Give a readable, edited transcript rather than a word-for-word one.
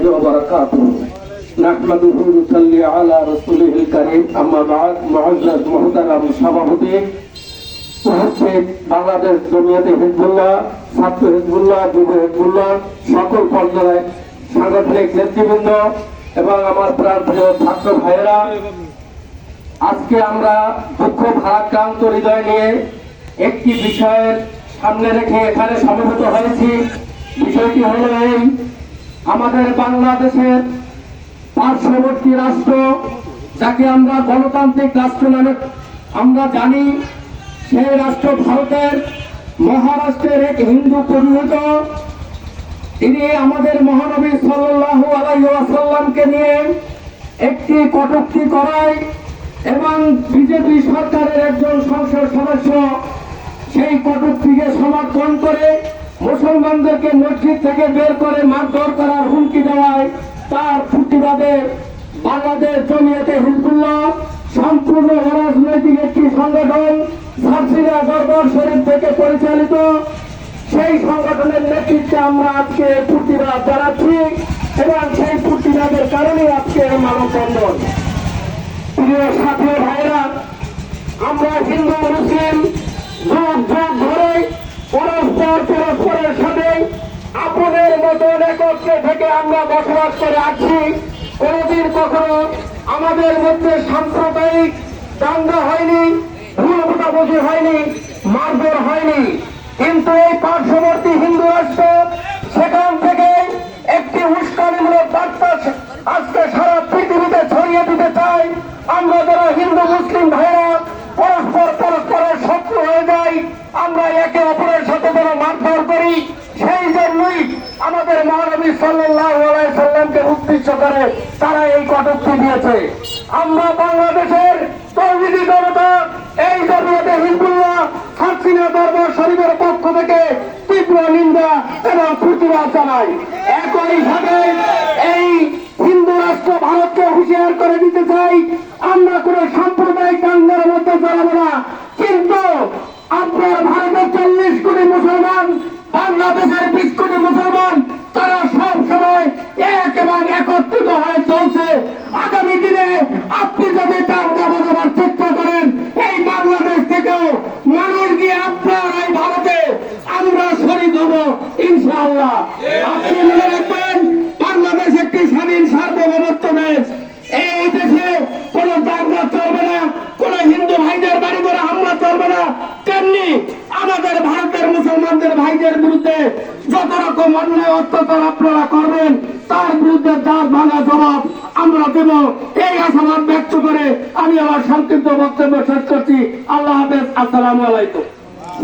الله وبركاته نحمده ونصلي على رسوله الكريم أما بعد معزز محترم সভাপতি উপস্থিত বাংলাদেশ জমিয়তে হিজবুল্লাহ ছাত্র হিজবুল্লাহ যুব হিজবুল্লাহ সকল পর্যায়ের সাংগঠনিক নেতৃবৃন্দ এবং আমার প্রাণপ্রিয় ছাত্র ভাইয়েরা, আজকে আমরা দুঃখ ভারাক্রান্ত হৃদয় নিয়ে একটি বিষয়ের সামনে রেখে এখানে সমবেত হয়েছি। বিষয়টি হলো এই, আমাদের বাংলাদেশের পার্শ্ববর্তী রাষ্ট্র, যাকে আমরা গণতান্ত্রিক রাষ্ট্র নামে আমরা জানি, সেই রাষ্ট্র ভারতের মহারাষ্ট্রের এক হিন্দু পুরোহিত, তিনি আমাদের মহানবী সাল্লাল্লাহু আলাইহি ওয়াসাল্লামকে নিয়ে একটি কটূক্তি করায় এবং বিজেপি সরকারের একজন সংসদ সদস্য সেই কটূক্তিকে সমর্থন করে মুসলমানদেরকে মসজিদ থেকে বের করে মারধর করার হুমকি দেওয়ায় তার প্রতিবাদে বাংলাদেশ জমিয়তে হিজবুল্লাহ সম্পূর্ণ অরাজনৈতিক একটি সংগঠন সারসিনা দরবার শরীফ থেকে পরিচালিত, সেই সংগঠনের নেতৃত্বে আমরা আজকে প্রতিবাদ জানাচ্ছি এবং সেই প্রতিবাদের কারণে আজকে মানববন্ধন। প্রিয় সাথী ভাইরা, আমরা হিন্দু মুসলিম যুগ যুগ ধরে পরস্পরের সাথে আপনের মতন একত্রে থেকে আমরা বসবাস করে আসছি। কোনদিন কখনো আমাদের মধ্যে সাম্প্রদায়িক দাঙ্গা হয়নি, ভুল বোঝাবুঝি হয়নি, মারধর হয়নি। কিন্তু এই পার্শ্ববর্তী হিন্দু রাষ্ট্র সেখান থেকে একটি উস্কানিমূলক বার্তা আজকে সারা পৃথিবীতে ছড়িয়ে দিতে চাই। আমরা যারা হিন্দু মুসলিম ভাইরা পরস্পরের শত্রু হয়ে যাই, আমরা একে অপরের সাথে যারা মারধর করি, সেই জন্যই আমাদের মহানবী সাল্লাল্লাহু আলাইহি সাল্লামকে উদ্দেশ্য করে তারা এই কটূক্তি দিয়েছে। আমরা বাংলাদেশের তৌহিদি জনতা এই জমিয়তে হিজবুল্লাহ হাসিনা দরবার শরীফের পক্ষ থেকে তীব্র নিন্দা এবং প্রতিবাদ জানাই। একই সাথে এই হিন্দু রাষ্ট্র ভারতকে হুঁশিয়ার করে দিতে চাই, আমরা কোন সাম্প্রদায়িক দাঙ্গার মধ্যে জড়াবো না। কিন্তু আপনার ভারতের 40 কোটি মুসলমান, বাংলাদেশের 20 কোটি মুসলমান, তারা সব সময় এক এবং একত্রিত হয়ে চলছে। আগামী দিনে আপনি যদি দাঙ্গা বাজাবার চেষ্টা করেন, এই বাংলাদেশ থেকেও মানুষ গিয়ে আপনার এই ভারতে আমরা শরীক হব ইনশাআল্লাহ। আপনি মনে রাখবেন, বাংলাদেশ একটি স্বাধীন সার্বভৌমত্ব দেশ। এই দেশে কোন দাঙ্গা চলবে না, কোন হিন্দু ভাইদের বাড়ি করে হামলা চলবে না। তেমনি আমাদের ভারতের মুসলমানদের ভাইদের বিরুদ্ধে যত রকম অন্যায় অত্যাচার আপনারা করবেন, তার বিরুদ্ধে দাঁত ভাঙা জবাব আমরা দেব। এই আশাবাদ ব্যক্ত করে আমি আমার সংক্ষিপ্ত বক্তব্য শেষ করছি। আল্লাহ হাফেজ। আসসালামু আলাইকুম।